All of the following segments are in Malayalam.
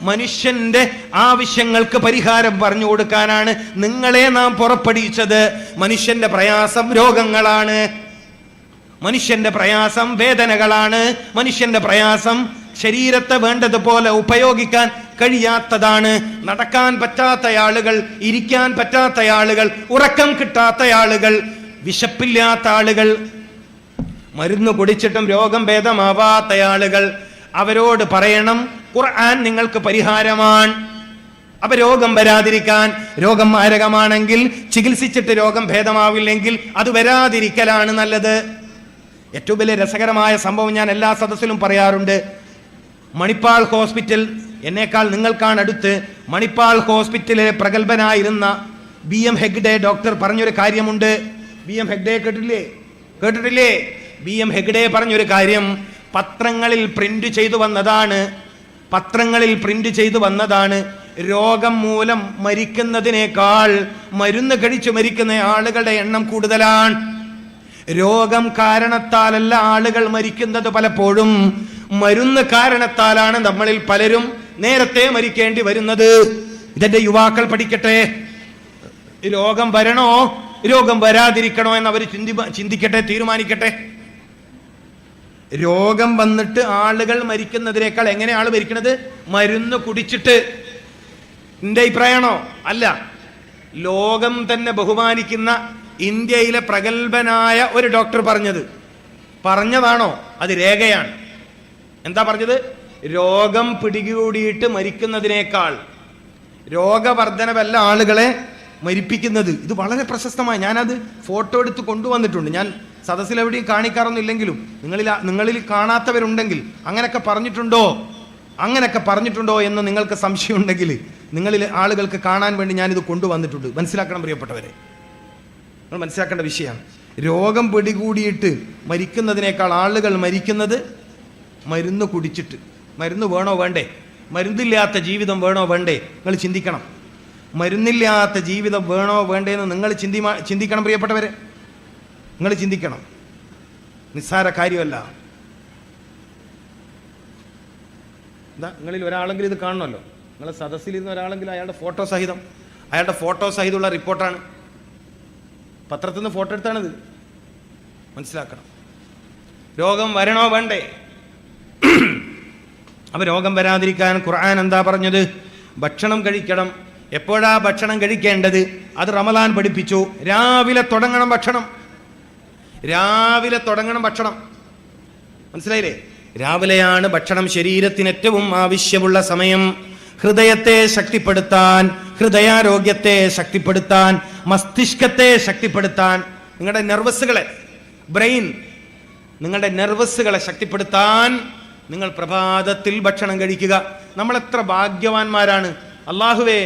മനുഷ്യന്റെ ആവശ്യങ്ങൾക്ക് പരിഹാരം പറഞ്ഞു കൊടുക്കാനാണ് നിങ്ങളെ നാം പുറപ്പെടുവിച്ചത്. മനുഷ്യന്റെ പ്രയാസം രോഗങ്ങളാണ്, മനുഷ്യന്റെ പ്രയാസം വേദനകളാണ്, മനുഷ്യന്റെ പ്രയാസം ശരീരത്തെ വേണ്ടതുപോലെ ഉപയോഗിക്കാൻ കഴിയാത്തതാണ്. നടക്കാൻ പറ്റാത്ത ആളുകൾ, ഇരിക്കാൻ പറ്റാത്ത ആളുകൾ, ഉറക്കം കിട്ടാത്ത ആളുകൾ, വിശപ്പില്ലാത്ത ആളുകൾ, മരുന്ന് കുടിച്ചിട്ടും രോഗം ഭേദമാവാത്ത ആളുകൾ, അവരോട് പറയണം ഖുർആൻ നിങ്ങൾക്ക് പരിഹാരമാണ്. അപ്പൊ രോഗം വരാതിരിക്കാൻ, രോഗം മാരകമാണെങ്കിൽ ചികിത്സിച്ചിട്ട് രോഗം ഭേദമാവില്ലെങ്കിൽ അത് വരാതിരിക്കലാണ് നല്ലത്. ഏറ്റവും വലിയ രസകരമായ സംഭവം ഞാൻ എല്ലാ സദസ്സിലും പറയാറുണ്ട്. മണിപ്പാൾ ഹോസ്പിറ്റൽ, എന്നേക്കാൾ നിങ്ങൾക്കാണ് അടുത്ത്, മണിപ്പാൾ ഹോസ്പിറ്റലിലെ പ്രഗത്ഭനായിരുന്ന BM ഹെഗ്ഡെ ഡോക്ടർ പറഞ്ഞൊരു കാര്യമുണ്ട്. BM ഹെഗ്ഡെ കേട്ടിട്ടില്ലേ? BM ഹെഗ്ഡെ പറഞ്ഞൊരു കാര്യം പത്രങ്ങളിൽ പ്രിന്റ് ചെയ്തു വന്നതാണ്. രോഗം മൂലം മരിക്കുന്നതിനേക്കാൾ മരുന്ന് കഴിച്ചു മരിക്കുന്ന ആളുകളുടെ എണ്ണം കൂടുതലാണ്. രോഗം കാരണത്താലല്ല ആളുകൾ മരിക്കുന്നത്, പലപ്പോഴും മരുന്ന് കാരണത്താലാണ് നമ്മളിൽ പലരും നേരത്തെ മരിക്കേണ്ടി വരുന്നത്. ഇതിന്റെ യുവാക്കൾ പഠിക്കട്ടെ. രോഗം വരണോ രോഗം വരാതിരിക്കണോ എന്ന് അവർ ചിന്തിക്കട്ടെ, തീരുമാനിക്കട്ടെ. രോഗം വന്നിട്ട് ആളുകൾ മരിക്കുന്നതിനേക്കാൾ എങ്ങനെ ആള് മരിക്കണത്? മരുന്ന് കുടിച്ചിട്ട്. എന്റെ അഭിപ്രായമാണോ? അല്ല. ലോകം തന്നെ ബഹുമാനിക്കുന്ന ഇന്ത്യയിലെ പ്രഗത്ഭനായ ഒരു ഡോക്ടർ പറഞ്ഞതാണോ? അത് രേഖയാണ്. എന്താ പറഞ്ഞത്? രോഗം പിടികൂടിയിട്ട് മരിക്കുന്നതിനേക്കാൾ രോഗവർദ്ധനവല്ല ആളുകളെ മരിപ്പിക്കുന്നത്. ഇത് വളരെ പ്രശസ്തമായി ഞാനത് ഫോട്ടോ എടുത്ത് കൊണ്ടുവന്നിട്ടുണ്ട്. ഞാൻ സദസ്സിൽ എവിടെയും കാണിക്കാറൊന്നും ഇല്ലെങ്കിലും നിങ്ങളിൽ കാണാത്തവരുണ്ടെങ്കിൽ അങ്ങനെയൊക്കെ പറഞ്ഞിട്ടുണ്ടോ എന്ന് നിങ്ങൾക്ക് സംശയമുണ്ടെങ്കിൽ നിങ്ങളിൽ ആളുകൾക്ക് കാണാൻ വേണ്ടി ഞാനിത് കൊണ്ടുവന്നിട്ടുണ്ട്. മനസ്സിലാക്കണം പ്രിയപ്പെട്ടവരെ, നിങ്ങൾ മനസ്സിലാക്കേണ്ട വിഷയമാണ്. രോഗം പിടികൂടിയിട്ട് മരിക്കുന്നതിനേക്കാൾ ആളുകൾ മരിക്കുന്നത് മരുന്ന് കുടിച്ചിട്ട്. മരുന്ന് വേണോ വേണ്ടേ? മരുന്നില്ലാത്ത ജീവിതം വേണോ വേണ്ടേ? നിങ്ങൾ ചിന്തിക്കണം. മരുന്നില്ലാത്ത ജീവിതം വേണോ വേണ്ടേ എന്ന് നിങ്ങൾ ചിന്തിക്കണം പ്രിയപ്പെട്ടവരെ, നിങ്ങൾ ചിന്തിക്കണം. നിസ്സാര കാര്യമല്ല. എന്താ, നിങ്ങളിൽ ഒരാളെങ്കിലും ഇത് കാണണമല്ലോ. നിങ്ങളെ സദസ്സിലിരുന്ന ഒരാളെങ്കിലും അയാളുടെ ഫോട്ടോ സഹിതമുള്ള റിപ്പോർട്ടാണ്. പത്രത്തിൽ നിന്ന് ഫോട്ടോ എടുത്താണിത്. മനസ്സിലാക്കണം. രോഗം വരണോ വേണ്ടേ? അപ്പൊ രോഗം വരാതിരിക്കാൻ ഖുർആൻ എന്താ പറഞ്ഞത്? ഭക്ഷണം കഴിക്കണം. എപ്പോഴാ ഭക്ഷണം കഴിക്കേണ്ടത്? അത് റമദാൻ പഠിപ്പിച്ചു. രാവിലെ തുടങ്ങണം ഭക്ഷണം. മനസ്സിലായില്ലേ? രാവിലെയാണ് ഭക്ഷണം ശരീരത്തിന് ഏറ്റവും ആവശ്യമുള്ള സമയം. ഹൃദയത്തെ ശക്തിപ്പെടുത്താൻ, ഹൃദയാരോഗ്യത്തെ ശക്തിപ്പെടുത്താൻ, മസ്തിഷ്കത്തെ ശക്തിപ്പെടുത്താൻ, നിങ്ങളുടെ നെർവസുകളെ ശക്തിപ്പെടുത്താൻ നിങ്ങൾ പ്രഭാതത്തിൽ ഭക്ഷണം കഴിക്കുക. നമ്മൾ എത്ര ഭാഗ്യവാന്മാരാണ്. അല്ലാഹുവേ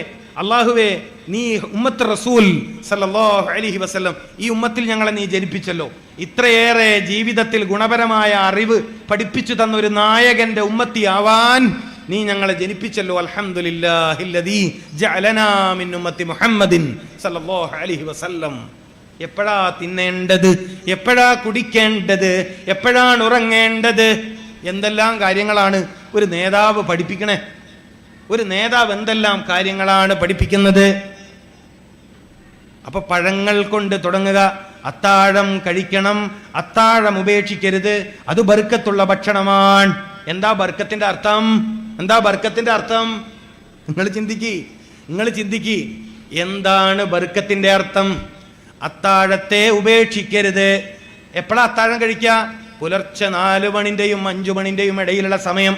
നീ ഉമ്മത്ത് റസൂൽ സല്ലല്ലാഹു അലൈഹി വസല്ലം, ഈ ഉമ്മത്തിൽ ഞങ്ങളെ നീ ജനിപ്പിച്ചല്ലോ. ഇത്രയേറെ ജീവിതത്തിൽ ഗുണപരമായ അറിവ് പഠിപ്പിച്ചു തന്ന ഒരു നായകന്റെ ഉമ്മത്തിയാവാൻ നീ ഞങ്ങളെ ജനിപ്പിച്ചല്ലോ. അൽഹംദുലില്ലാഹില്ലദീ ജഅലനാ മിൻ ഉമ്മത്തി മുഹമ്മദിൻ സല്ലല്ലാഹു അലൈഹി വസല്ലം. എപ്പോഴാ തിന്നേണ്ടത്, എപ്പോഴാ കുടിക്കേണ്ടത്, എപ്പോഴാണ് ഉറങ്ങേണ്ടത്, എന്തെല്ലാം കാര്യങ്ങളാണ് ഒരു നേതാവ് പഠിപ്പിക്കണേ. ഒരു നേതാവ് എന്തെല്ലാം കാര്യങ്ങളാണ് പഠിപ്പിക്കുന്നത്. അപ്പൊ പഴങ്ങൾ കൊണ്ട് തുടങ്ങുക. അത്താഴം കഴിക്കണം, അത്താഴം ഉപേക്ഷിക്കരുത്. അത് ബർക്കത്തുള്ള ഭക്ഷണമാണ്. എന്താ ബർക്കത്തിന്റെ അർത്ഥം? നിങ്ങൾ ചിന്തിക്ക്. എന്താണ് ബർക്കത്തിന്റെ അർത്ഥം? അത്താഴത്തെ ഉപേക്ഷിക്കരുത്. എപ്പോഴാ അത്താഴം കഴിക്കുക? പുലർച്ചെ 4 മണിന്റെയും 5 മണിന്റെയും ഇടയിലുള്ള സമയം,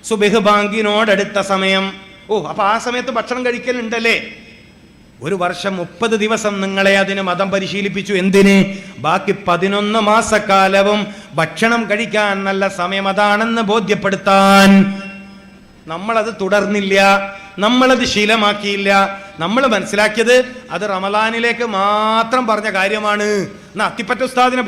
സുബഹ് ബാങ്കിനോടടുത്ത സമയം. അപ്പൊ ആ സമയത്ത് ഭക്ഷണം കഴിക്കലുണ്ടല്ലേ? ഒരു വർഷം 30 ദിവസം നിങ്ങളെ അതിന് മതം പരിശീലിപ്പിച്ചു. എന്തിന്? ബാക്കി 11 മാസക്കാലവും ഭക്ഷണം കഴിക്കാൻ നല്ല സമയം അതാണെന്ന് ബോധ്യപ്പെടുത്താൻ. നമ്മളത് തുടർന്നില്ല, നമ്മളത് ശീലമാക്കിയില്ല. നമ്മൾ മനസ്സിലാക്കിയത് അത് റമദാനിലേക്ക് മാത്രം പറഞ്ഞ കാര്യമാണ്. അത്തിപ്പറ്റ ഉസ്താദിനെ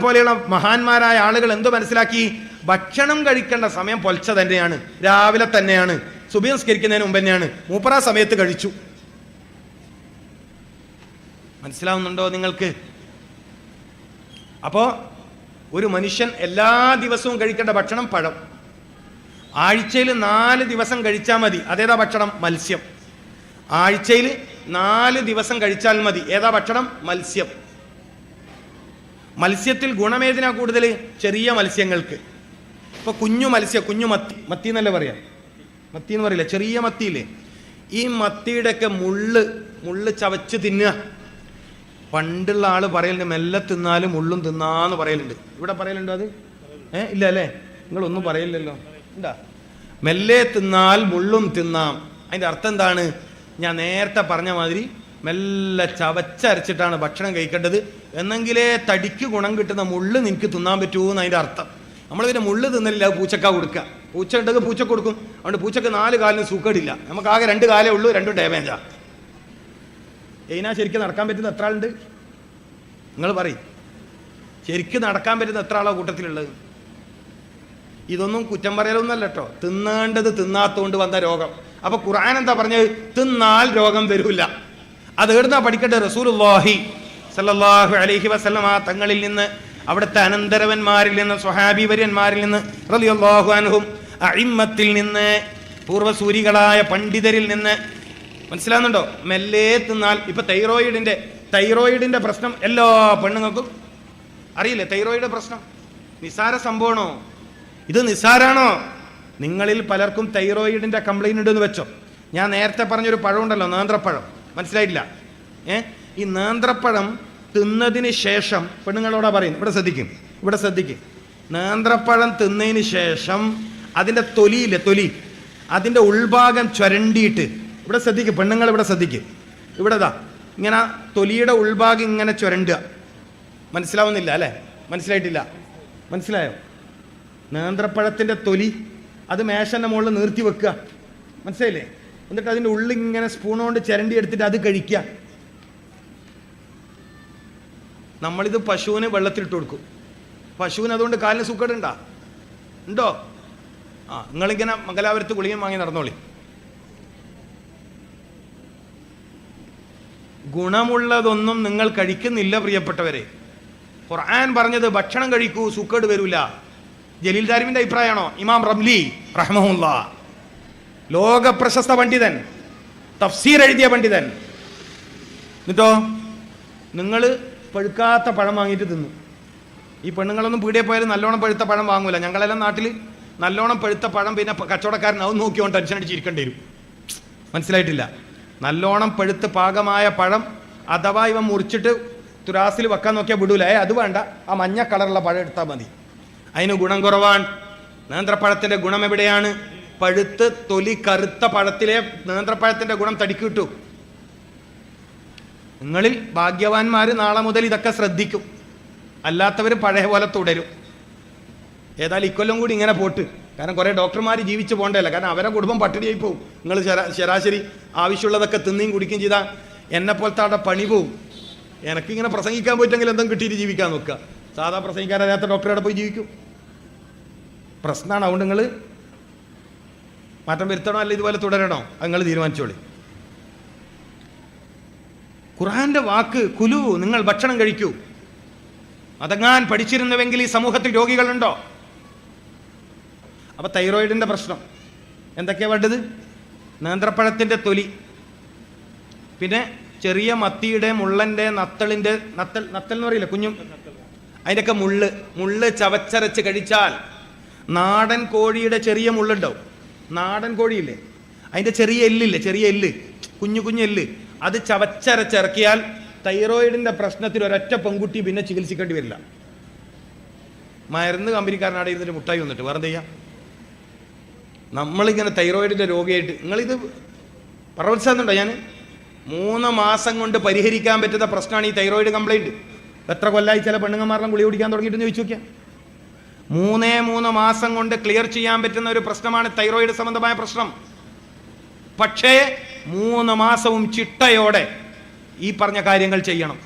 പോലെയുള്ള മഹാന്മാരായ ആളുകൾ എന്ത് മനസ്സിലാക്കി? ഭക്ഷണം കഴിക്കേണ്ട സമയം പൊൽച്ച തന്നെയാണ്, രാവിലെ തന്നെയാണ്, സുബഹി നിസ്കരിക്കുന്നതിന് മുമ്പ് തന്നെയാണ്. മൂപ്പറ സമയത്ത് കഴിച്ചു. മനസ്സിലാവുന്നുണ്ടോ നിങ്ങൾക്ക്? അപ്പോ ഒരു മനുഷ്യൻ എല്ലാ ദിവസവും കഴിക്കേണ്ട ഭക്ഷണം പഴം. ആഴ്ചയിൽ 4 ദിവസം കഴിച്ചാൽ മതി. അതേതാ ഭക്ഷണം? മത്സ്യം. ആഴ്ചയിൽ 4 ദിവസം കഴിച്ചാൽ മതി. ഏതാ ഭക്ഷണം? മത്സ്യം. മത്സ്യത്തിൽ ഗുണമേതിനാ കൂടുതൽ? ചെറിയ മത്സ്യങ്ങൾക്ക്. ഇപ്പൊ കുഞ്ഞു മത്സ്യം, കുഞ്ഞു മത്തി എന്നല്ലേ പറയാം, മത്തി എന്ന് പറയില്ല, ചെറിയ മത്തിയില്ലേ, ഈ മത്തിയുടെയൊക്കെ മുള്ള് ചവച്ച് തിന്നുക. പണ്ടുള്ള ആള് പറയലുണ്ട് മെല്ലെ തിന്നാലും മുള്ളും തിന്നാന്ന് പറയലുണ്ട്. ഇവിടെ പറയലുണ്ടോ അത്? ഇല്ല അല്ലേ? നിങ്ങളൊന്നും പറയില്ലല്ലോ. എന്താ മെല്ലെ തിന്നാൽ മുള്ളും തിന്നാം? അതിന്റെ അർത്ഥം എന്താണ്? ഞാൻ നേരത്തെ പറഞ്ഞ മാതിരി മെല്ലെ ചവച്ചരച്ചിട്ടാണ് ഭക്ഷണം കഴിക്കേണ്ടത്. എന്നെങ്കിലേ തടിക്ക് ഗുണം കിട്ടുന്ന മുള്ള് നിനക്ക് തിന്നാൻ പറ്റുമെന്ന് അതിന്റെ അർത്ഥം. നമ്മൾ പിന്നെ മുള്ള് തിന്നലില്ല, പൂച്ചക്ക കൊടുക്കുക. പൂച്ച ഉണ്ടെങ്കിൽ പൂച്ചക്ക് കൊടുക്കും. അതുകൊണ്ട് പൂച്ചക്ക് 4 കാലിന് സൂക്കേടില്ല. നമുക്ക് ആകെ 2 കാലേ ഉള്ളൂ, 2 ഡാമേജാ. ശരിക്കും നടക്കാൻ പറ്റുന്ന എത്ര ആളുണ്ട്? നിങ്ങൾ പറയും, ശരിക്കും നടക്കാൻ പറ്റുന്ന എത്ര ആളാ കൂട്ടത്തിലുള്ളത്? ഇതൊന്നും കുറ്റം പറയലൊന്നല്ല കേട്ടോ, തിന്നേണ്ടത് തിന്നാത്തോണ്ട് വന്ന രോഗം. അപ്പൊ ഖുർആൻ എന്താ പറഞ്ഞത്? തിന്നാൽ രോഗം വരൂല. അത് എവിടുന്നാ പഠിക്കേണ്ടത്? റസൂലുള്ളാഹി സല്ലല്ലാഹു അലൈഹി വസല്ലമ തങ്ങളിൽ നിന്ന്, അവിടുത്തെ അനന്തരവന്മാരിൽ നിന്ന്, സ്വഹാബി വര്യന്മാരിൽ നിന്ന്, റളിയല്ലാഹു അൻഹും, അഇമ്മത്തിൽ നിന്ന്, പൂർവ്വസൂരികളായ പണ്ഡിതരിൽ നിന്ന്. മനസ്സിലാകുന്നുണ്ടോ? മെല്ലെ തിന്നാൽ. ഇപ്പൊ തൈറോയിഡിന്റെ പ്രശ്നം എല്ലാ പെണ്ണുങ്ങൾക്കും അറിയില്ലേ? തൈറോയിഡ് പ്രശ്നം നിസാര സംഭവമാണോ? ഇത് നിസാരാണോ? നിങ്ങളിൽ പലർക്കും തൈറോയിഡിന്റെ കംപ്ലൈന്റ് ഉണ്ടെന്ന് വെച്ചോ. ഞാൻ നേരത്തെ പറഞ്ഞൊരു പഴം ഉണ്ടല്ലോ, നേന്ത്രപ്പഴം, മനസ്സിലായിട്ടില്ല? ഈ നേന്ത്രപ്പഴം തിന്നതിന് ശേഷം, പെണ്ണുങ്ങളോടാ പറയും, ഇവിടെ ശ്രദ്ധിക്കും. നേന്ത്രപ്പഴം തിന്നതിന് ശേഷം അതിൻ്റെ തൊലി അതിൻ്റെ ഉൾഭാഗം ചുരണ്ടിയിട്ട്, ഇവിടെ ശ്രദ്ധിക്കും പെണ്ണുങ്ങൾ, ഇവിടെ ശ്രദ്ധിക്കും. ഇവിടെതാ ഇങ്ങനെ തൊലിയുടെ ഉൾഭാഗം ഇങ്ങനെ ചുരണ്ടുക. മനസ്സിലാവുന്നില്ല അല്ലേ? മനസ്സിലായിട്ടില്ല? മനസ്സിലായോ? നേന്ത്രപ്പഴത്തിൻ്റെ തൊലി അത് മേശൻ്റെ മുകളിൽ നിർത്തി വെക്കുക. മനസ്സിലായില്ലേ? എന്നിട്ട് അതിൻ്റെ ഉള്ളിൽ ഇങ്ങനെ സ്പൂൺ കൊണ്ട് ചിരണ്ടി എടുത്തിട്ട് അത് കഴിക്കുക. നമ്മളിത് പശുവിന് വെള്ളത്തിലിട്ട് കൊടുക്കും. പശുവിന് അതുകൊണ്ട് കാലിന് സൂക്കേടുണ്ടോ? ഉണ്ടോ? നിങ്ങളിങ്ങനെ മംഗലാപുരത്ത് ഗുളികയും വാങ്ങി നടന്നോളി. ഗുണമുള്ളതൊന്നും നിങ്ങൾ കഴിക്കുന്നില്ല പ്രിയപ്പെട്ടവരെ. ഖുർആൻ പറഞ്ഞത് ഭക്ഷണം കഴിക്കൂ, സൂക്കേട് വരൂല. ജലീൽ ദാരിമിന്റെ അഭിപ്രായമാണോ? ഇമാം റംലി റഹ്മഹുല്ലാ, ലോക പ്രശസ്ത പണ്ഡിതൻ, തഫ്സീർ എഴുതിയ പണ്ഡിതൻ. എന്നിട്ടോ നിങ്ങൾ പഴുക്കാത്ത പഴം വാങ്ങിയിട്ട് തിന്നു. ഈ പെണ്ണുങ്ങളൊന്നും പീടിയെ പോയാലും നല്ലോണം പഴുത്ത പഴം വാങ്ങൂല. ഞങ്ങളെല്ലാം നാട്ടിൽ നല്ലോണം പഴുത്ത പഴം, പിന്നെ കച്ചവടക്കാരൻ അത് നോക്കിയോണ്ട് ടെൻഷൻ അടിച്ചിരിക്കേണ്ടി വരും. മനസ്സിലായിട്ടില്ല? നല്ലോണം പഴുത്ത് പാകമായ പഴം അഥവാ ഇവ മുറിച്ചിട്ട് തുരാസിൽ വെക്കാൻ നോക്കിയാൽ വിടൂല. അത് വേണ്ട, ആ മഞ്ഞ കളറുള്ള പഴം എടുത്താൽ മതി. അതിന് ഗുണം കുറവാണ്. നേന്ത്രപ്പഴത്തിൻ്റെ ഗുണം എവിടെയാണ്? പഴുത്ത് തൊലി കറുത്ത പഴത്തിലെ നേന്ത്രപ്പഴത്തിൻ്റെ ഗുണം തടിക്ക് കിട്ടും. നിങ്ങളിൽ ഭാഗ്യവാന്മാർ നാളെ മുതൽ ഇതൊക്കെ ശ്രദ്ധിക്കും. അല്ലാത്തവർ പഴയ പോലെ തുടരും. ഏതായാലും ഇക്കൊല്ലം കൂടി ഇങ്ങനെ പോട്ട്. കാരണം കുറേ ഡോക്ടർമാർ ജീവിച്ച് പോകണ്ടല്ല. കാരണം അവരെ കുടുംബം പട്ടിണിയായി പോകും. നിങ്ങൾ ശരാശരി ആവശ്യമുള്ളതൊക്കെ തിന്നുകയും കുടിക്കുകയും ചെയ്താൽ എന്നെപ്പോലത്തെ അവിടെ പണി പോവും. എനിക്കിങ്ങനെ പ്രസംഗിക്കാൻ പോയിട്ടെങ്കിൽ എന്തെങ്കിലും കിട്ടിയിട്ട് ജീവിക്കാൻ നോക്കുക. സാധാ പ്രസംഗിക്കാനറിയാത്ത ഡോക്ടറെ പോയി ജീവിക്കും. പ്രശ്നമാണ്. അതുകൊണ്ട് നിങ്ങൾ മാറ്റം വരുത്തണോ അല്ല ഇതുപോലെ തുടരണോ? അത് നിങ്ങൾ തീരുമാനിച്ചോളി. ഖുർആന്റെ വാക്ക് കുലു, നിങ്ങൾ ഭക്ഷണം കഴിക്കൂ. അതങ്ങാൻ പഠിച്ചിരുന്നുവെങ്കിൽ ഈ സമൂഹത്തിൽ രോഗികളുണ്ടോ? അപ്പൊ തൈറോയിഡിന്റെ പ്രശ്നം എന്തൊക്കെയാ വേണ്ടത്? നേന്ത്രപ്പഴത്തിന്റെ തൊലി, പിന്നെ ചെറിയ മത്തിയുടെ, മുള്ളന്റെ, നത്തൽ എന്ന് പറയില്ല, കുഞ്ഞും, അതിൻ്റെയൊക്കെ മുള്ള് ചവച്ചരച്ച് കഴിച്ചാൽ. നാടൻ കോഴിയുടെ ചെറിയ മുള്ളുണ്ടാവും. നാടൻ കോഴിയില്ലേ, അതിൻ്റെ ചെറിയ എല്ല്, കുഞ്ഞു എല്ല്, അത് ചവച്ചരച്ചിറക്കിയാൽ തൈറോയിഡിന്റെ പ്രശ്നത്തിൽ ഒരൊറ്റ പെൺകുട്ടി പിന്നെ ചികിത്സിക്കേണ്ടി വരില്ല. മരുന്ന് കമ്പനിക്കാരനാടെ ഇരുന്നിട്ട് മുട്ടായി വന്നിട്ട് വേറെ ചെയ്യാം. നമ്മളിങ്ങനെ തൈറോയിഡിന്റെ രോഗിയായിട്ട്, നിങ്ങളിത് പ്രവർത്തിച്ചുണ്ടോ? ഞാൻ 3 മാസം കൊണ്ട് പരിഹരിക്കാൻ പറ്റുന്ന പ്രശ്നമാണ് ഈ തൈറോയിഡ് കംപ്ലൈൻറ്റ്. എത്ര കൊല്ലമായി ചില പെണ്ണുങ്ങന്മാരെല്ലാം ഗുളിക കുടിക്കാൻ തുടങ്ങിയിട്ടെന്ന് ചോദിച്ചു നോക്കിയാൽ. 3 മാസം കൊണ്ട് ക്ലിയർ ചെയ്യാൻ പറ്റുന്ന ഒരു പ്രശ്നമാണ് തൈറോയിഡ് സംബന്ധമായ പ്രശ്നം. പക്ഷേ 3 മാസവും ചിട്ടയോടെ ഈ പറഞ്ഞ കാര്യങ്ങൾ ചെയ്യണം.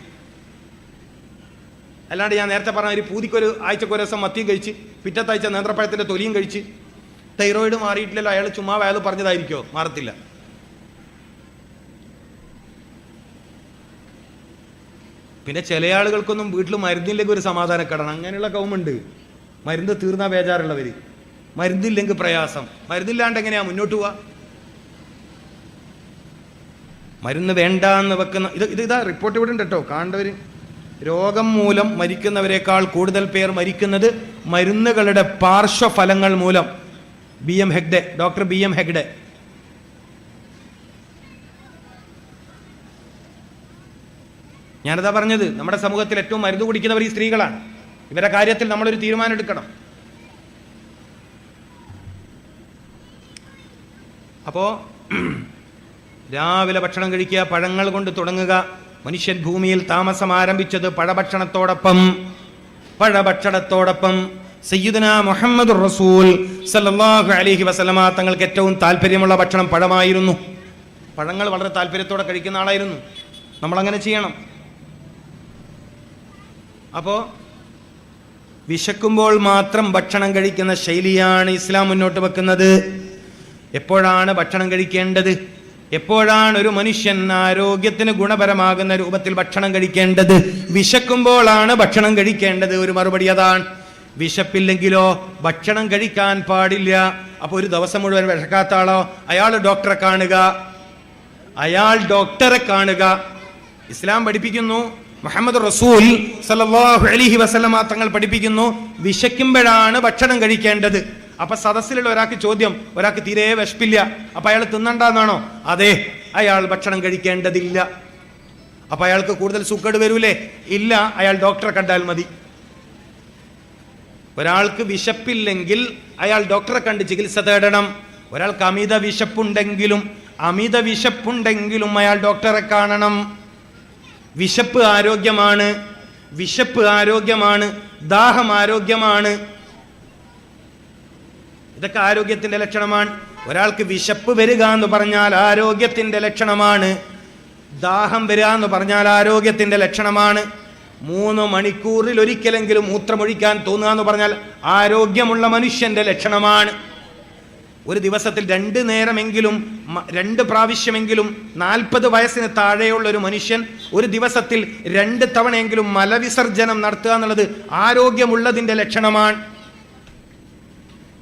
അല്ലാണ്ട് ഞാൻ നേരത്തെ പറഞ്ഞ ഒരു പൂതിക്കൊരു ആഴ്ചക്കൊരു ദിവസം മത്തിയും കഴിച്ച് പിറ്റത്താഴ്ച നേന്ത്രപ്പഴത്തിൻ്റെ തൊലിയും കഴിച്ച് തൈറോയിഡ് മാറിയിട്ടില്ലല്ലോ, അയാൾ ചുമ്മാ അയാൾ പറഞ്ഞതായിരിക്കോ? മാറത്തില്ല. പിന്നെ ചില ആളുകൾക്കൊന്നും വീട്ടിൽ മരുന്നില്ലെങ്കിൽ ഒരു സമാധാനക്കെടാണ്. അങ്ങനെയുള്ള കൗമുണ്ട്. മരുന്ന് തീർന്നാ ബേജാറുള്ളവർ, മരുന്നില്ലെങ്കിൽ പ്രയാസം. മരുന്നില്ലാണ്ട് എങ്ങനെയാ മുന്നോട്ട് പോവാ? മരുന്ന് വേണ്ട എന്ന് വെക്കുന്ന ഇതാ റിപ്പോർട്ട് ഇവിടെ ഉണ്ട് കേട്ടോ, കാണേണ്ടവർ. രോഗം മൂലം മരിക്കുന്നവരെക്കാൾ കൂടുതൽ പേർ മരിക്കുന്നത് മരുന്നുകളുടെ പാർശ്വഫലങ്ങൾ മൂലം. Doctor B M Hegde. ഞാനതാ പറഞ്ഞത്, നമ്മുടെ സമൂഹത്തിൽ ഏറ്റവും മരുന്ന് കുടിക്കുന്നവർ ഈ സ്ത്രീകളാണ്. ഇവരുടെ കാര്യത്തിൽ നമ്മളൊരു തീരുമാനം എടുക്കണം. അപ്പോ രാവിലെ ഭക്ഷണം കഴിക്കുക, പഴങ്ങൾ കൊണ്ട് തുടങ്ങുക. മനുഷ്യൻ ഭൂമിയിൽ താമസം ആരംഭിച്ചത് പഴഭക്ഷണത്തോടൊപ്പം. സയ്യിദുനാ മുഹമ്മദുർ റസൂൽ സല്ലല്ലാഹു അലൈഹി വസല്ലമ തങ്ങൾക്ക് ഏറ്റവും താല്പര്യമുള്ള ഭക്ഷണം പഴമായിരുന്നു. പഴങ്ങൾ വളരെ താല്പര്യത്തോടെ കഴിക്കുന്ന ആളായിരുന്നു. നമ്മളങ്ങനെ ചെയ്യണം. അപ്പോൾ വിശക്കുമ്പോൾ മാത്രം ഭക്ഷണം കഴിക്കുന്ന ശൈലിയാണ് ഇസ്ലാം മുന്നോട്ട് വെക്കുന്നത്. എപ്പോഴാണ് ഭക്ഷണം കഴിക്കേണ്ടത്? എപ്പോഴാണ് ഒരു മനുഷ്യൻ ആരോഗ്യത്തിന് ഗുണപരമാകുന്ന രൂപത്തിൽ ഭക്ഷണം കഴിക്കേണ്ടത്? വിശക്കുമ്പോഴാണ് ഭക്ഷണം കഴിക്കേണ്ടത്. ഒരു മറുപടി അതാണ്. വിശപ്പില്ലെങ്കിലോ ഭക്ഷണം കഴിക്കാൻ പാടില്ല. അപ്പോൾ ഒരു ദിവസം മുഴുവൻ വിശക്കാത്ത ആളോ, അയാൾ ഡോക്ടറെ കാണുക. ഇസ്ലാം പഠിപ്പിക്കുന്നു, മുഹമ്മദ് റസൂൽ സല്ലല്ലാഹു അലൈഹി വസല്ലമ തങ്ങൾ പഠിപ്പിക്കുന്നു, വിശക്കുമ്പോഴാണ് ഭക്ഷണം കഴിക്കേണ്ടത്. അപ്പൊ സദസ്സിലുള്ള ഒരാൾക്ക് ചോദ്യം, ഒരാൾക്ക് തീരെ വിശപ്പില്ല, അപ്പൊ അയാൾ തിന്നണ്ടെന്നാണോ? അതെ, അയാൾ ഭക്ഷണം കഴിക്കേണ്ടതില്ല. അപ്പൊ അയാൾക്ക് കൂടുതൽ സുഖേട് വരൂലേ? ഇല്ല, അയാൾ ഡോക്ടറെ കണ്ടാൽ മതി. ഒരാൾക്ക് വിശപ്പില്ലെങ്കിൽ അയാൾ ഡോക്ടറെ കണ്ട് ചികിത്സ തേടണം. ഒരാൾക്ക് അമിത വിശപ്പുണ്ടെങ്കിലും അയാൾ ഡോക്ടറെ കാണണം. വിശപ്പ് ആരോഗ്യമാണ്, ദാഹം ആരോഗ്യമാണ്. ഇതൊക്കെ ആരോഗ്യത്തിന്റെ ലക്ഷണമാണ്. ഒരാൾക്ക് വിശപ്പ് വരിക എന്ന് പറഞ്ഞാൽ ആരോഗ്യത്തിന്റെ ലക്ഷണമാണ്. ദാഹം വരിക എന്ന് പറഞ്ഞാൽ ആരോഗ്യത്തിന്റെ ലക്ഷണമാണ്. 3 മണിക്കൂറിൽ ഒരിക്കലെങ്കിലും മൂത്രമൊഴിക്കാൻ തോന്നുക എന്ന് പറഞ്ഞാൽ ആരോഗ്യമുള്ള മനുഷ്യന്റെ ലക്ഷണമാണ്. ഒരു ദിവസത്തിൽ 2 നേരമെങ്കിലും 2 പ്രാവശ്യമെങ്കിലും 40 വയസ്സിന് താഴെയുള്ള ഒരു മനുഷ്യൻ ഒരു ദിവസത്തിൽ 2 തവണയെങ്കിലും മലവിസർജനം നടത്തുക എന്നുള്ളത് ആരോഗ്യമുള്ളതിന്റെ ലക്ഷണമാണ്.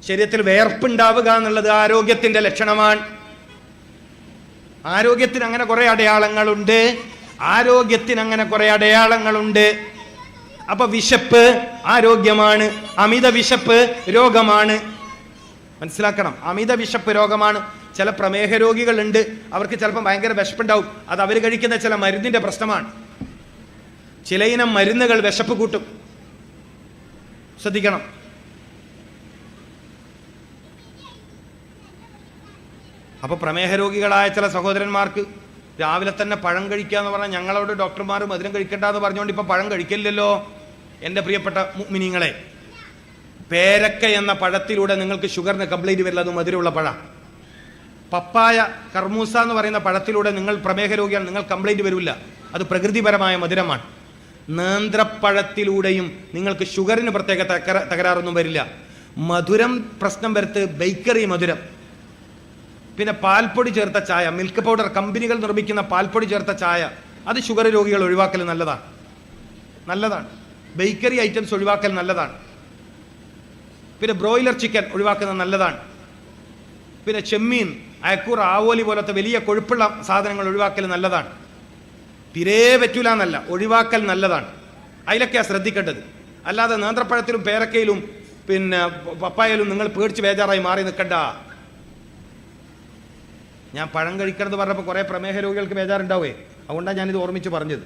ശരീരത്തിൽ വേർപ്പുണ്ടാവുക എന്നുള്ളത് ആരോഗ്യത്തിന്റെ ലക്ഷണമാണ്. ആരോഗ്യത്തിന് അങ്ങനെ കുറെ അടയാളങ്ങളുണ്ട്. അപ്പൊ വിശപ്പ് ആരോഗ്യമാണ്, അമിത വിശപ്പ് രോഗമാണ്. മനസ്സിലാക്കണം, അമിത വിശപ്പ് രോഗമാണ്. ചില പ്രമേഹ രോഗികളുണ്ട്, അവർക്ക് ചിലപ്പോൾ ഭയങ്കര വിശപ്പുണ്ടാവും. അത് അവർ കഴിക്കുന്ന ചില മരുന്നിന്റെ പ്രശ്നമാണ്. ചില ഇനം മരുന്നുകൾ വിശപ്പ് കൂട്ടും, ശ്രദ്ധിക്കണം. അപ്പോൾ പ്രമേഹ രോഗികളായ ചില സഹോദരന്മാർക്ക് രാവിലെ തന്നെ പഴം കഴിക്കുക എന്ന് പറഞ്ഞാൽ, ഞങ്ങളോട് ഡോക്ടർമാർ മധുരം കഴിക്കണ്ട എന്ന് പറഞ്ഞുകൊണ്ട് ഇപ്പം പഴം കഴിക്കില്ലല്ലോ. എൻ്റെ പ്രിയപ്പെട്ട മുഅ്മിനീങ്ങളെ, പേരക്ക എന്ന പഴത്തിലൂടെ നിങ്ങൾക്ക് ഷുഗറിന് കംപ്ലൈൻറ്റ് വരില്ല, അത് മധുരമുള്ള പഴം. പപ്പായ, കർമൂസ എന്ന് പറയുന്ന പഴത്തിലൂടെ നിങ്ങൾ പ്രമേഹ രോഗിയാണ്, നിങ്ങൾ കംപ്ലൈൻറ്റ് വരില്ല, അത് പ്രകൃതിപരമായ മധുരമാണ്. നേന്ത്രപ്പഴത്തിലൂടെയും നിങ്ങൾക്ക് ഷുഗറിന് പ്രത്യേക തകരാറൊന്നും വരില്ല. മധുരം പ്രശ്നം വരുത്ത് ബേക്കറി മധുരം, പിന്നെ പാൽപ്പൊടി ചേർത്ത ചായ, മിൽക്ക് പൗഡർ കമ്പനികൾ നിർമ്മിക്കുന്ന പാൽപ്പൊടി ചേർത്ത ചായ, അത് ഷുഗർ രോഗികൾ ഒഴിവാക്കൽ നല്ലതാണ്. ബേക്കറി ഐറ്റംസ് ഒഴിവാക്കൽ നല്ലതാണ്. പിന്നെ ബ്രോയിലർ ചിക്കൻ ഒഴിവാക്കുന്നത് നല്ലതാണ്. പിന്നെ ചെമ്മീൻ, അയക്കൂർ, ആവോലി പോലത്തെ വലിയ കൊഴുപ്പുള്ള സാധനങ്ങൾ ഒഴിവാക്കൽ നല്ലതാണ്. തീരെ പറ്റൂല എന്നല്ല, ഒഴിവാക്കൽ നല്ലതാണ്. അതിലൊക്കെയാണ് ശ്രദ്ധിക്കേണ്ടത്. അല്ലാതെ നേന്ത്രപ്പഴത്തിലും പേരക്കയിലും പിന്നെ പപ്പായയിലും നിങ്ങൾ പേടിച്ച് ബേജാറായി മാറി നിൽക്കണ്ട. ഞാൻ പഴം കഴിക്കണമെന്ന് പറഞ്ഞപ്പോൾ കുറേ പ്രമേഹ രോഗികൾക്ക് ബേജാറുണ്ടാവേ, അതുകൊണ്ടാണ് ഞാനിത് ഓർമ്മിച്ച് പറഞ്ഞത്.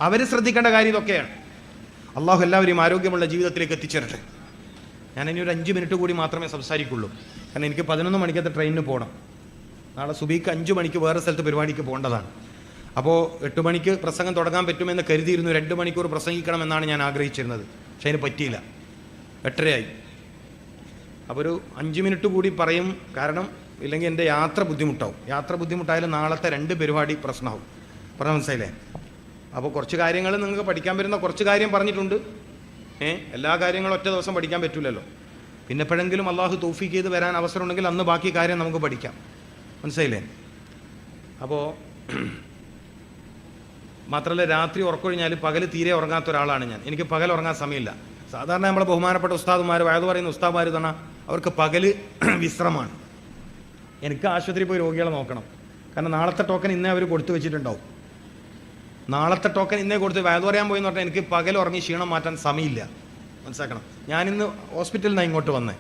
അവർ ശ്രദ്ധിക്കേണ്ട കാര്യം ഇതൊക്കെയാണ്. അള്ളാഹു എല്ലാവരെയും ആരോഗ്യമുള്ള ജീവിതത്തിലേക്ക് എത്തിച്ചേരട്ടെ. ഞാൻ ഇനി ഒരു 5 മിനിറ്റ് കൂടി മാത്രമേ സംസാരിക്കുള്ളൂ, കാരണം എനിക്ക് 11 മണിക്കത്തെ ട്രെയിനിന് പോകണം. നാളെ സുബീക്ക് 5 മണിക്ക് വേറെ സ്ഥലത്ത് പരിപാടിക്ക് പോകേണ്ടതാണ്. അപ്പോൾ 8 മണിക്ക് പ്രസംഗം തുടങ്ങാൻ പറ്റുമെന്ന് കരുതിയിരുന്നു. 2 മണിക്കൂർ പ്രസംഗിക്കണമെന്നാണ് ഞാൻ ആഗ്രഹിച്ചിരുന്നത്, പക്ഷെ അതിന് പറ്റിയില്ല. 8:30 അപ്പോൾ ഒരു 5 മിനിറ്റ് കൂടി പറയും, കാരണം ഇല്ലെങ്കിൽ എൻ്റെ യാത്ര ബുദ്ധിമുട്ടായാലും നാളത്തെ 2 പരിപാടി പ്രശ്നമാവും. പറഞ്ഞ മനസ്സിലായില്ലേ? അപ്പോൾ കുറച്ച് കാര്യങ്ങൾ നിങ്ങൾക്ക് പഠിക്കാൻ പറ്റുന്ന കുറച്ച് കാര്യം പറഞ്ഞിട്ടുണ്ട്. എല്ലാ കാര്യങ്ങളും ഒറ്റ ദിവസം പഠിക്കാൻ പറ്റില്ലല്ലോ. പിന്നെ എപ്പോഴെങ്കിലും അള്ളാഹു തൗഫീഖ് ചെയ്ത് വരാൻ അവസരം ഉണ്ടെങ്കിൽ അന്ന് ബാക്കി കാര്യം നമുക്ക് പഠിക്കാം. മനസ്സിലായില്ലേ? അപ്പോൾ മാത്രമല്ല രാത്രി ഉറക്കൊഴിഞ്ഞാൽ പകൽ തീരെ ഉറങ്ങാത്ത ഒരാളാണ് ഞാൻ. എനിക്ക് പകൽ ഉറങ്ങാൻ സമയമില്ല. സാധാരണ നമ്മളെ ബഹുമാനപ്പെട്ട ഉസ്താദുമാർ വയത് പറയുന്ന ഉസ്താദുമാർ തന്നെ അവർക്ക് പകൽ വിശ്രമമാണ്. എനിക്ക് ആശുപത്രിയിൽ പോയി രോഗികളെ നോക്കണം. കാരണം നാളത്തെ ടോക്കൺ ഇന്നേ അവർ കൊടുത്തു വെച്ചിട്ടുണ്ടാവും. നാളത്തെ ടോക്കൺ ഇന്നേ കൊടുത്ത് വയത് പറയാൻ പോയി എന്ന് പറഞ്ഞാൽ എനിക്ക് പകൽ ഉറങ്ങി ക്ഷീണം മാറ്റാൻ സമയമില്ല. മനസ്സിലാക്കണം. ഞാനിന്ന് ഹോസ്പിറ്റലിൽ നിന്നാണ് ഇങ്ങോട്ട് വന്നേ.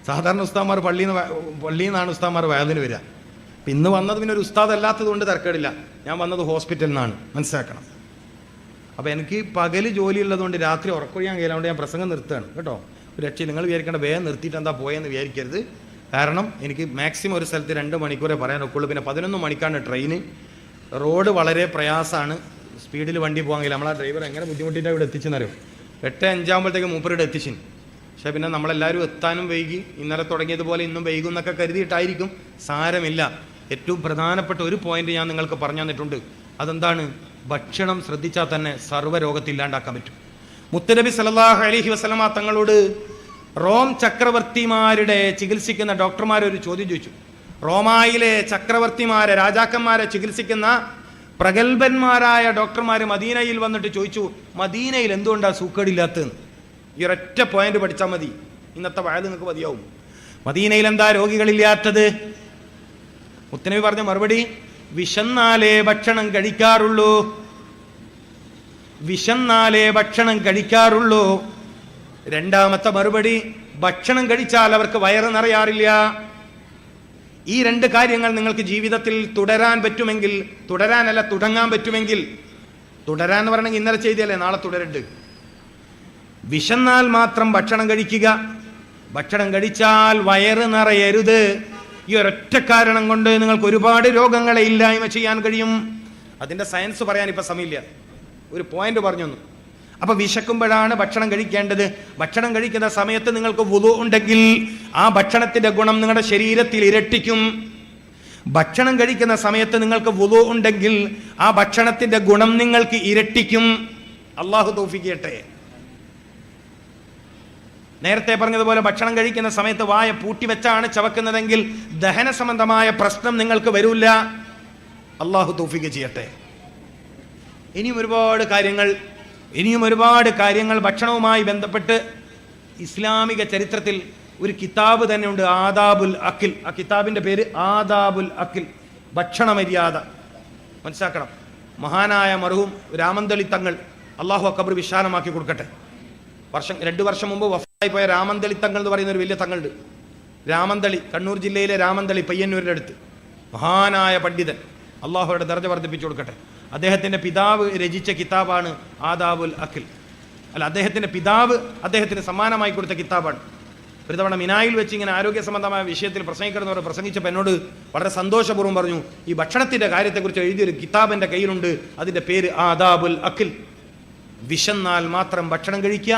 സാധാരണ ഉസ്താദുമാർ പള്ളിയിൽ നിന്നാണ് ഉസ്താദുമാർ വയതിന് വരിക. അപ്പം ഇന്ന് വന്നത് പിന്നെ ഒരു ഉസ്താദ് അല്ലാത്തത് കൊണ്ട് തിരക്കേടില്ല. ഞാൻ വന്നത് ഹോസ്പിറ്റലിൽ നിന്നാണ്. മനസ്സിലാക്കണം. അപ്പോൾ എനിക്ക് പകൽ ജോലി ഉള്ളതുകൊണ്ട് രാത്രി ഉറക്കൊഴിയാൻ കഴിയാണ്ട് ഞാൻ പ്രസംഗം നിർത്തുകയാണ് കേട്ടോ. ഒരു രക്ഷ നിങ്ങൾ വിചാരിക്കേണ്ട വേഗം നിർത്തിയിട്ട് എന്താ പോയെന്ന് വിചാരിക്കരുത്. കാരണം എനിക്ക് മാക്സിമം ഒരു സ്ഥലത്ത് 2 മണിക്കൂറേ പറയാൻ ഒക്കുള്ളൂ. പിന്നെ 11 മണിക്കാണ് ട്രെയിന്. റോഡ് വളരെ പ്രയാസമാണ്. സ്പീഡിൽ വണ്ടി പോകാൻ കഴിയില്ല. നമ്മളാ ഡ്രൈവർ എങ്ങനെ ബുദ്ധിമുട്ടിയിട്ട് ഇവിടെ എത്തിച്ചെന്നറിയും. 8:05 ആകുമ്പോഴത്തേക്ക് മൂപ്പരുടെ എത്തിച്ചിൻ. പക്ഷേ പിന്നെ നമ്മളെല്ലാവരും എത്താനും വൈകി. ഇന്നലെ തുടങ്ങിയതുപോലെ ഇന്നും വൈകും എന്നൊക്കെ കരുതിയിട്ടായിരിക്കും. സാരമില്ല. ഏറ്റവും പ്രധാനപ്പെട്ട ഒരു പോയിന്റ് ഞാൻ നിങ്ങൾക്ക് പറഞ്ഞു തന്നിട്ടുണ്ട്. അതെന്താണ്? ഭക്ഷണം ശ്രദ്ധിച്ചാൽ തന്നെ സർവ്വരോഗത്തില്ലാണ്ടാക്കാൻ പറ്റും. മുത്തനബി സല്ലല്ലാഹു അലൈഹി വസല്ലമ തങ്ങളോട് റോം ചക്രവർത്തിമാരുടെ ചികിത്സിക്കുന്ന ഡോക്ടർമാരൊരു ചോദ്യം ചോദിച്ചു. റോമായിലെ ചക്രവർത്തിമാരെ, രാജാക്കന്മാരെ ചികിത്സിക്കുന്ന പ്രഗത്ഭന്മാരായ ഡോക്ടർമാർ മദീനയിൽ വന്നിട്ട് ചോദിച്ചു, മദീനയിൽ എന്തുകൊണ്ടാണ് സൂക്കേടില്ലാത്തതെന്ന്. ഈ ഒരൊറ്റ പോയിന്റ് പഠിച്ചാൽ മതി. ഇന്നത്തെ വയത് നിങ്ങൾക്ക് മതിയാവും. മദീനയിൽ എന്താ രോഗികളില്ലാത്തത്? മുത്തനബി പറഞ്ഞ മറുപടി, വിശന്നാലേ ഭക്ഷണം കഴിക്കാറുള്ളൂ. വിശന്നാലേ ഭക്ഷണം കഴിക്കാറുള്ളൂ. രണ്ടാമത്തെ മറുപടി, ഭക്ഷണം കഴിച്ചാൽ അവർക്ക് വയറ് നിറയാറില്ല. ഈ 2 കാര്യങ്ങൾ നിങ്ങൾക്ക് ജീവിതത്തിൽ തുടരാൻ പറ്റുമെങ്കിൽ, തുടരാനല്ല തുടങ്ങാൻ പറ്റുമെങ്കിൽ, തുടരാന്ന് പറയണമെങ്കിൽ ഇന്നലെ ചെയ്തല്ലേ നാളെ തുടരുണ്ട്. വിശന്നാൽ മാത്രം ഭക്ഷണം കഴിക്കുക. ഭക്ഷണം കഴിച്ചാൽ വയറ് നിറയരുത്. ഈ ഒരൊറ്റ കാരണം കൊണ്ട് നിങ്ങൾക്ക് ഒരുപാട് രോഗങ്ങളെ ഇല്ലായ്മ ചെയ്യാൻ കഴിയും. അതിൻ്റെ സയൻസ് പറയാൻ ഇപ്പം സമയമില്ല. ഒരു പോയിന്റ് പറഞ്ഞു തന്നു. അപ്പോൾ വിശക്കുമ്പോഴാണ് ഭക്ഷണം കഴിക്കേണ്ടത്. ഭക്ഷണം കഴിക്കുന്ന സമയത്ത് നിങ്ങൾക്ക് വുളു ഉണ്ടെങ്കിൽ ആ ഭക്ഷണത്തിൻ്റെ ഗുണം നിങ്ങളുടെ ശരീരത്തിൽ ഇരട്ടിക്കും. ഭക്ഷണം കഴിക്കുന്ന സമയത്ത് നിങ്ങൾക്ക് വുളു ഉണ്ടെങ്കിൽ ആ ഭക്ഷണത്തിൻ്റെ ഗുണം നിങ്ങൾക്ക് ഇരട്ടിക്കും. അള്ളാഹു തൗഫീഖ് ചെയ്യട്ടെ. നേരത്തെ പറഞ്ഞതുപോലെ ഭക്ഷണം കഴിക്കുന്ന സമയത്ത് വായ പൂട്ടിവെച്ചാണ് ചവക്കുന്നതെങ്കിൽ ദഹന സംബന്ധമായ പ്രശ്നം നിങ്ങൾക്ക് വരില്ല. അള്ളാഹു തൗഫീഖ് ചെയ്യട്ടെ. ഇനിയും ഒരുപാട് കാര്യങ്ങൾ ഭക്ഷണവുമായി ബന്ധപ്പെട്ട് ഇസ്ലാമിക ചരിത്രത്തിൽ ഒരു കിതാബ് തന്നെ ഉണ്ട്, ആദാബുൽ അക്കിൽ. ആ കിതാബിൻ്റെ പേര് ആദാബുൽ അക്കിൽ, ഭക്ഷണ മര്യാദ. മനസ്സിലാക്കണം. മഹാനായ മർഹൂം രാമന്തളി തങ്ങൾ, അള്ളാഹു ഖബർ വിശാലമാക്കി കൊടുക്കട്ടെ. 2 വർഷം മുമ്പ് വഫാത്തായി പോയ രാമന്തളി തങ്ങൾ എന്ന് പറയുന്ന ഒരു വലിയ തങ്ങളുണ്ട്. രാമന്തളി, കണ്ണൂർ ജില്ലയിലെ രാമന്തളി, പയ്യന്നൂരിൻ്റെ അടുത്ത്. മഹാനായ പണ്ഡിതൻ, അള്ളാഹുയുടെ ദർജ വർദ്ധിപ്പിച്ചു കൊടുക്കട്ടെ. അദ്ദേഹത്തിൻ്റെ പിതാവ് രചിച്ച കിതാബാണ് ആദാബുൽ അക്കിൽ. അദ്ദേഹത്തിൻ്റെ പിതാവ് അദ്ദേഹത്തിന് സമ്മാനമായി കൊടുത്ത കിതാബാണ്. ഒരു തവണ മിനായിൽ വെച്ച് ഇങ്ങനെ ആരോഗ്യ സംബന്ധമായ വിഷയത്തിൽ പ്രസംഗിക്കുന്നവർ പ്രസംഗിച്ചപ്പോൾ എന്നോട് വളരെ സന്തോഷപൂർവ്വം പറഞ്ഞു, ഈ ഭക്ഷണത്തിൻ്റെ കാര്യത്തെക്കുറിച്ച് എഴുതിയൊരു കിതാബ് എൻ്റെ കയ്യിലുണ്ട്. അതിൻ്റെ പേര് ആദാബുൽ അക്കിൽ. വിശന്നാൽ മാത്രം ഭക്ഷണം കഴിക്കുക,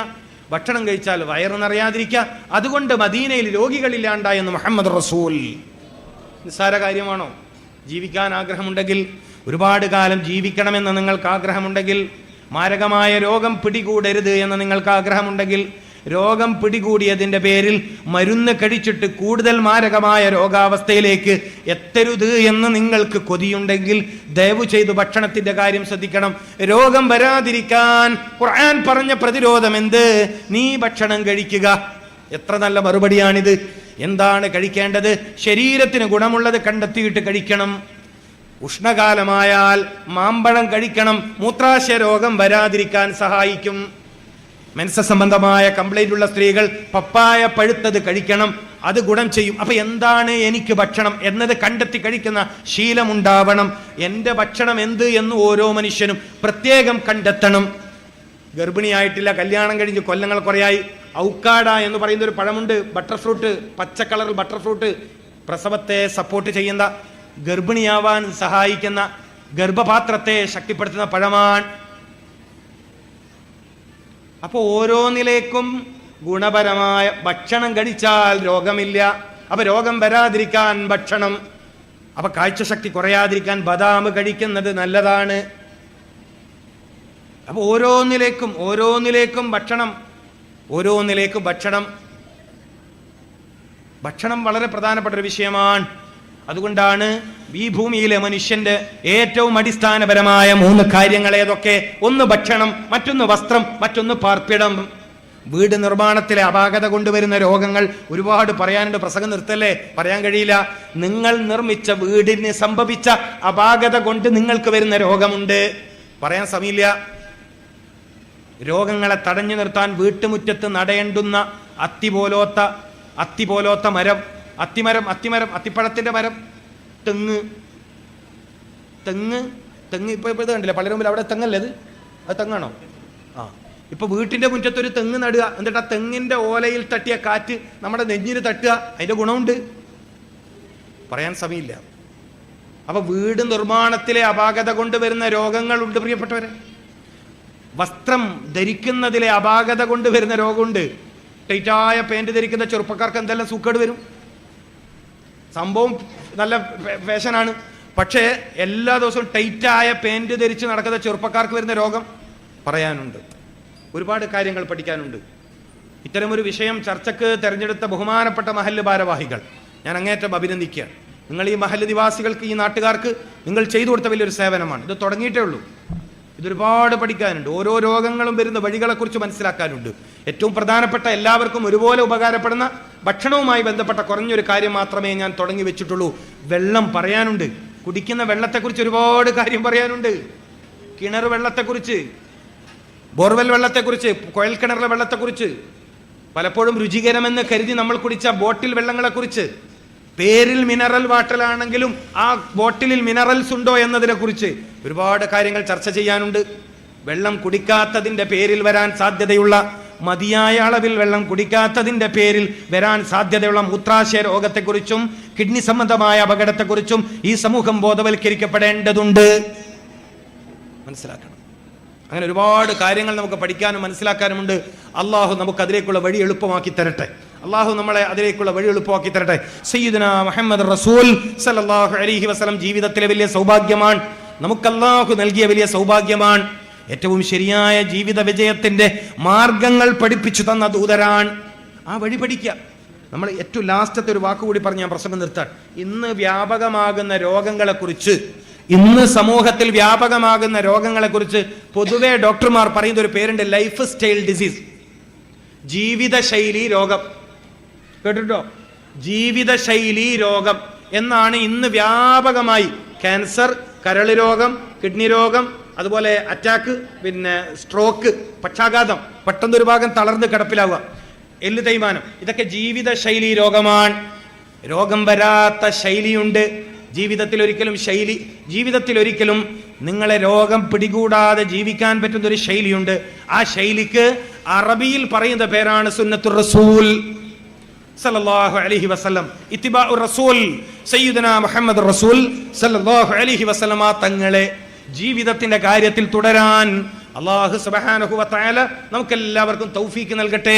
ഭക്ഷണം കഴിച്ചാൽ വയറ് നിറയാതിരിക്കുക. അതുകൊണ്ട് മദീനയിൽ രോഗികളില്ലാണ്ടായെന്ന് മുഹമ്മദ് റസൂൽ. നിസ്സാര കാര്യമാണോ? ജീവിക്കാൻ ആഗ്രഹമുണ്ടെങ്കിൽ, ഒരുപാട് കാലം ജീവിക്കണമെന്ന് നിങ്ങൾക്ക് ആഗ്രഹമുണ്ടെങ്കിൽ, മാരകമായ രോഗം പിടികൂടരുത് എന്ന് നിങ്ങൾക്ക് ആഗ്രഹമുണ്ടെങ്കിൽ, രോഗം പിടികൂടിയതിൻ്റെ പേരിൽ മരുന്ന് കഴിച്ചിട്ട് കൂടുതൽ മാരകമായ രോഗാവസ്ഥയിലേക്ക് എത്തരുത് എന്ന് നിങ്ങൾക്ക് കൊതിയുണ്ടെങ്കിൽ ദയവ് ചെയ്ത് ഭക്ഷണത്തിൻ്റെ കാര്യം ശ്രദ്ധിക്കണം. രോഗം വരാതിരിക്കാൻ ഖുർആൻ പറഞ്ഞ പ്രതിരോധം എന്ത്? നീ ഭക്ഷണം കഴിക്കുക. എത്ര നല്ല മറുപടിയാണിത്. എന്താണ് കഴിക്കേണ്ടത്? ശരീരത്തിന് ഗുണമുള്ളത് കണ്ടെത്തിയിട്ട് കഴിക്കണം. ഉഷ്ണകാലമായാൽ മാമ്പഴം കഴിക്കണം. മൂത്രാശയ രോഗം വരാതിരിക്കാൻ സഹായിക്കും. മെൻസസ് സംബന്ധമായ കംപ്ലൈന്റ് ഉള്ള സ്ത്രീകൾ പപ്പായ പഴുത്തത് കഴിക്കണം, അത് ഗുണം ചെയ്യും. അപ്പൊ എന്താണ് എനിക്ക് ഭക്ഷണം എന്നത് കണ്ടെത്തി കഴിക്കുന്ന ശീലമുണ്ടാവണം. എൻ്റെ ഭക്ഷണം എന്ത് എന്ന് ഓരോ മനുഷ്യനും പ്രത്യേകം കണ്ടെത്തണം. ഗർഭിണിയായിട്ടില്ല, കല്യാണം കഴിഞ്ഞ് കൊല്ലങ്ങൾ കുറയായി, ഔക്കാഡ എന്ന് പറയുന്ന ഒരു പഴമുണ്ട്, ബട്ടർ ഫ്രൂട്ട്, പച്ച കളറിൽ ബട്ടർ ഫ്രൂട്ട്, പ്രസവത്തെ സപ്പോർട്ട് ചെയ്യുന്ന, ഗർഭിണിയാവാൻ സഹായിക്കുന്ന, ഗർഭപാത്രത്തെ ശക്തിപ്പെടുത്തുന്ന പഴമാണ്. അപ്പോൾ ഓരോന്നിലേക്കും ഗുണപരമായ ഭക്ഷണം കഴിച്ചാൽ രോഗമില്ല. അപ്പൊ രോഗം വരാതിരിക്കാൻ ഭക്ഷണം, അപ്പൊ കാഴ്ചശക്തി കുറയാതിരിക്കാൻ ബദാം കഴിക്കുന്നത് നല്ലതാണ്. അപ്പൊ ഓരോന്നിലേക്കും ഭക്ഷണം, ഭക്ഷണം വളരെ പ്രധാനപ്പെട്ട ഒരു വിഷയമാണ്. അതുകൊണ്ടാണ് ഈ ഭൂമിയിലെ മനുഷ്യന്റെ ഏറ്റവും അടിസ്ഥാനപരമായ 3 കാര്യങ്ങൾ ഏതൊക്കെ? ഒന്ന് ഭക്ഷണം, മറ്റൊന്ന് വസ്ത്രം, മറ്റൊന്ന് പാർപ്പിടം. വീട് നിർമ്മാണത്തിലെ അപാകത കൊണ്ടുവരുന്ന രോഗങ്ങൾ ഒരുപാട് പറയാനുണ്ട്. പ്രസംഗം നിർത്തല്ലേ, പറയാൻ കഴിയില്ല. നിങ്ങൾ നിർമ്മിച്ച വീടിന് സംഭവിച്ച അപാകത കൊണ്ട് നിങ്ങൾക്ക് വരുന്ന രോഗമുണ്ട്, പറയാൻ സമയമില്ല. രോഗങ്ങളെ തടഞ്ഞു നിർത്താൻ വീട്ടുമുറ്റത്ത് നടയേണ്ടുന്ന അത്തി പോലോത്ത മരം, അത്തിപ്പഴത്തിന്റെ മരം, തെങ്ങ് ഇപ്പൊ ഇത് കണ്ടില്ല പള്ളിയുടെ മുമ്പിൽ, അവിടെ തെങ്ങല്ലേ അത് തെങ്ങാണോ? ഇപ്പൊ വീട്ടിന്റെ മുറ്റത്തൊരു തെങ്ങ് നടുക, എന്നിട്ട് ആ തെങ്ങിന്റെ ഓലയിൽ തട്ടിയ കാറ്റ് നമ്മുടെ നെഞ്ഞിന് തട്ടുക, അതിന്റെ ഗുണമുണ്ട്, പറയാൻ സമയമില്ല. അപ്പൊ വീട് നിർമ്മാണത്തിലെ അപാകത കൊണ്ട് വരുന്ന രോഗങ്ങളുണ്ട് പ്രിയപ്പെട്ടവരെ. വസ്ത്രം ധരിക്കുന്നതിലെ അപാകത കൊണ്ട് വരുന്ന രോഗമുണ്ട്. ടൈറ്റായ പാൻറ് ധരിക്കുന്ന ചെറുപ്പക്കാർക്ക് എന്തെല്ലാം സൂക്കേട് വരും. സംഭവം നല്ല ഫാഷനാണ്, പക്ഷേ എല്ലാ ദിവസവും ടൈറ്റായ പാൻറ് ധരിച്ച് നടക്കുന്ന ചെറുപ്പക്കാർക്ക് വരുന്ന രോഗം പറയാനുണ്ട്. ഒരുപാട് കാര്യങ്ങൾ പഠിക്കാനുണ്ട്. ഇത്തരമൊരു വിഷയം ചർച്ചയ്ക്ക് തിരഞ്ഞെടുത്ത ബഹുമാനപ്പെട്ട മഹല്ല് ഭാരവാഹികൾ ഞാൻ അങ്ങേറ്റം അഭിനന്ദിക്കുകയാണ്. നിങ്ങൾ ഈ മഹല്ല് നിവാസികൾക്ക്, ഈ നാട്ടുകാർക്ക് നിങ്ങൾ ചെയ്തു കൊടുത്ത വലിയൊരു സേവനമാണ്. ഇത് തുടങ്ങിയിട്ടേ ഉള്ളൂ. ഇതൊരുപാട് പഠിക്കാനുണ്ട്. ഓരോ രോഗങ്ങളും വരുന്ന വഴികളെക്കുറിച്ച് മനസ്സിലാക്കാനുണ്ട്. ഏറ്റവും പ്രധാനപ്പെട്ട, എല്ലാവർക്കും ഒരുപോലെ ഉപകാരപ്പെടുന്ന ഭക്ഷണവുമായി ബന്ധപ്പെട്ട കുറഞ്ഞൊരു കാര്യം മാത്രമേ ഞാൻ തുടങ്ങി വെച്ചിട്ടുള്ളൂ. വെള്ളം പറയാനുണ്ട്. കുടിക്കുന്ന വെള്ളത്തെക്കുറിച്ച് ഒരുപാട് കാര്യം പറയാനുണ്ട്. കിണർ വെള്ളത്തെക്കുറിച്ച്, ബോർവെൽ വെള്ളത്തെക്കുറിച്ച്, കുഴൽക്കിണറിലെ വെള്ളത്തെക്കുറിച്ച്, പലപ്പോഴും രുചികരമെന്ന് കരുതി നമ്മൾ കുടിച്ച ബോട്ടിൽ വെള്ളങ്ങളെക്കുറിച്ച്, പേരിൽ മിനറൽ വാട്ടർ ആണെങ്കിലും ആ ബോട്ടിലിൽ മിനറൽസ് ഉണ്ടോ എന്നതിനെ കുറിച്ച് ഒരുപാട് കാര്യങ്ങൾ ചർച്ച ചെയ്യാനുണ്ട്. വെള്ളം കുടിക്കാത്തതിൻ്റെ പേരിൽ വരാൻ സാധ്യതയുള്ള, മതിയായ അളവിൽ വെള്ളം കുടിക്കാത്തതിൻ്റെ പേരിൽ വരാൻ സാധ്യതയുള്ള മൂത്രാശയ രോഗത്തെക്കുറിച്ചും കിഡ്നി സംബന്ധമായ അപകടത്തെക്കുറിച്ചും ഈ സമൂഹം ബോധവൽക്കരിക്കപ്പെടേണ്ടതുണ്ട്. മനസ്സിലാക്കണം. അങ്ങനെ ഒരുപാട് കാര്യങ്ങൾ നമുക്ക് പഠിക്കാനും മനസ്സിലാക്കാനുമുണ്ട്. അള്ളാഹു നമുക്ക് അതിലേക്കുള്ള വഴി എളുപ്പമാക്കി തരട്ടെ. അള്ളാഹു നമ്മളെ അതിലേക്കുള്ള വഴി എളുപ്പമാക്കി തരട്ടെ. സയ്യിദുനാ മുഹമ്മദ് റസൂൽ സല്ലല്ലാഹു അലൈഹി വസല്ലം ജീവിതത്തിലെ വലിയ സൗഭാഗ്യമാണ്, നമുക്ക് അള്ളാഹു നൽകിയ വലിയ സൗഭാഗ്യമാണ്. ഏറ്റവും ശരിയായ ജീവിത വിജയത്തിന്റെ മാർഗങ്ങൾ പഠിപ്പിച്ചു തന്ന ദൂതരാണ്. ആ വഴി പഠിക്കുക. നമ്മൾ ഏറ്റവും ലാസ്റ്റത്തെ ഒരു വാക്കുകൂടി പറഞ്ഞ് ഞാൻ പ്രസംഗം നിർത്താൻ. ഇന്ന് വ്യാപകമാകുന്ന രോഗങ്ങളെക്കുറിച്ച്, ഇന്ന് സമൂഹത്തിൽ വ്യാപകമാകുന്ന രോഗങ്ങളെക്കുറിച്ച് പൊതുവെ ഡോക്ടർമാർ പറയുന്ന ഒരു പേരുണ്ട്, ലൈഫ് സ്റ്റൈൽ ഡിസീസ്, ജീവിതശൈലി രോഗം. കേട്ടിട്ടോ? ജീവിതശൈലി രോഗം എന്നാണ് ഇന്ന് വ്യാപകമായി. ക്യാൻസർ, കരള് രോഗം, കിഡ്നി രോഗം, അതുപോലെ അറ്റാക്ക്, പിന്നെ സ്ട്രോക്ക്, പക്ഷാഘാതം, പെട്ടെന്നൊരു ഭാഗം തളർന്ന് കിടപ്പിലാവുക, എല്ല് തേയ്മാനം, ഇതൊക്കെ ജീവിതശൈലി രോഗമാണ്. രോഗം വരാത്ത ശൈലിയുണ്ട്. ജീവിതത്തിൽ ഒരിക്കലും നിങ്ങളെ രോഗം പിടികൂടാതെ ജീവിക്കാൻ പറ്റുന്ന ഒരു ശൈലിയുണ്ട്. ആ ശൈലിക്ക് അറബിയിൽ പറയുന്ന പേരാണ് സുന്നത്തുർ റസൂൽ സല്ലല്ലാഹു അലൈഹി വസല്ലം. ഇത്തിബാഉർ റസൂൽ സയ്യിദുനാ മുഹമ്മദ് റസൂൽ സല്ലല്ലാഹു അലൈഹി വസല്ലമ തങ്ങളെ ജീവിതത്തിന്റെ കാര്യത്തിൽ തുടരാൻ അല്ലാഹു സുബ്ഹാനഹു വ തആല നമുക്കെല്ലാവർക്കും തൗഫീക്ക് നൽകട്ടെ.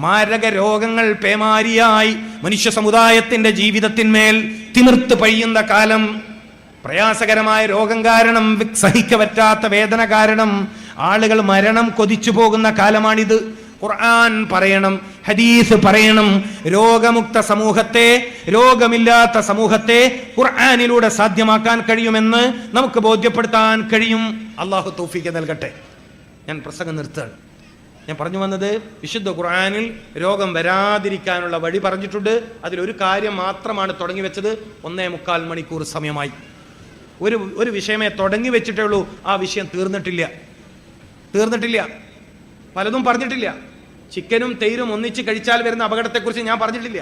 മാരക രോഗങ്ങൾ പേമാരിയായി മനുഷ്യ സമുദായത്തിന്റെ ജീവിതത്തിന്മേൽ തിമിർത്ത് പഴിയുന്ന കാലം, പ്രയാസകരമായ രോഗം കാരണം, സഹിക്ക പറ്റാത്ത വേദന കാരണം ആളുകൾ മരണം കൊതിച്ചു പോകുന്ന കാലമാണിത്. ഖുർആൻ പറയണം, ഹദീസ് പറയണം. രോഗമുക്ത സമൂഹത്തെ, രോഗമില്ലാത്ത സമൂഹത്തെ ഖുർആനിലൂടെ സാധ്യമാക്കാൻ കഴിയുമെന്ന് നമുക്ക് ബോധ്യപ്പെടുത്താൻ കഴിയും. അള്ളാഹു തൗഫീഖ് നൽകട്ടെ. ഞാൻ പ്രസംഗം നിർത്തുകയാണ്. ഞാൻ പറഞ്ഞു വന്നത്, വിശുദ്ധ ഖുർആനിൽ രോഗം വരാതിരിക്കാനുള്ള വഴി പറഞ്ഞിട്ടുണ്ട്. അതിലൊരു കാര്യം മാത്രമാണ് തുടങ്ങി വെച്ചത്. 1.25 മണിക്കൂർ സമയമായി. ഒരു വിഷയമേ തുടങ്ങി വെച്ചിട്ടേ ഉള്ളൂ. ആ വിഷയം തീർന്നിട്ടില്ല. പലതും പറഞ്ഞിട്ടില്ല. ചിക്കനും തൈരും ഒന്നിച്ച് കഴിച്ചാൽ വരുന്ന അപകടത്തെക്കുറിച്ച് ഞാൻ പറഞ്ഞിട്ടില്ല.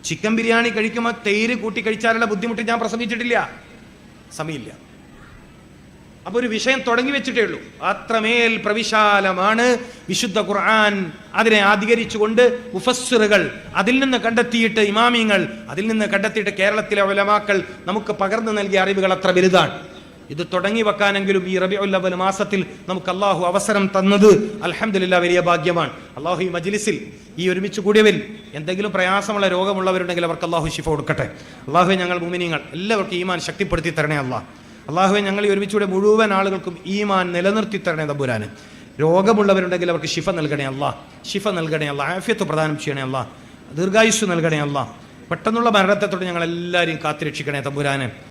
ചിക്കൻ ബിരിയാണി കഴിക്കുമ്പോൾ തൈര് കൂട്ടി കഴിച്ചാലുള്ള ബുദ്ധിമുട്ട് ഞാൻ പ്രസംഗിച്ചിട്ടില്ല. സമയമില്ല. അപ്പൊ ഒരു വിഷയം തുടങ്ങി വെച്ചിട്ടേ ഉള്ളൂ. അത്രമേൽ പ്രവിശാലമാണ് വിശുദ്ധ ഖുർആൻ. അതിനെ അധികരിച്ചുകൊണ്ട് മുഫസ്സിറുകൾ അതിൽ നിന്ന് കണ്ടെത്തിയിട്ട്, ഇമാമിങ്ങൾ അതിൽ നിന്ന് കണ്ടെത്തിയിട്ട്, കേരളത്തിലെ ഉലമാക്കൾ നമുക്ക് പകർന്നു നൽകിയ അറിവുകൾ അത്ര വലുതാണ്. ഇത് തുടങ്ങി വെക്കാനെങ്കിലും ഈ റബീഉൽ അവ്വൽ മാസത്തിൽ നമുക്ക് അള്ളാഹു അവസരം തന്നത് അൽഹംദുലില്ലാഹ് വലിയ ഭാഗ്യമാണ്. അള്ളാഹു ഈ മജ്ലിസിൽ, ഈ ഒരുമിച്ച് കൂടിയവരിൽ എന്തെങ്കിലും പ്രയാസമുള്ള രോഗമുള്ളവരുണ്ടെങ്കിൽ അവർക്ക് അള്ളാഹു ശിഫ കൊടുക്കട്ടെ. അള്ളാഹുവെ, ഞങ്ങൾ മുഅ്മിനീങ്ങൾ എല്ലാവർക്കും ഈമാൻ ശക്തിപ്പെടുത്തി തരണേ അള്ളാഹ്. അള്ളാഹുവെ, ഞങ്ങൾ ഈ ഒരുമിച്ചുകൂടെ മുഴുവൻ ആളുകൾക്കും ഈമാൻ നിലനിർത്തി തരണേ തമ്പുരാന്. രോഗമുള്ളവരുണ്ടെങ്കിൽ അവർക്ക് ശിഫ നൽകണേ അള്ളാഹ്. ശിഫ നൽകണേ അള്ളാഹ്. ആഫിയത്ത് പ്രദാനം ചെയ്യണേ അള്ളാഹ്. ദീർഘായുസ് നൽകണേ അള്ളാഹ്. പെട്ടെന്നുള്ള മരണത്തെ തൊട്ട് ഞങ്ങൾ എല്ലാവരെയും കാത്തുരക്ഷിക്കണേ തമ്പുരാനെ.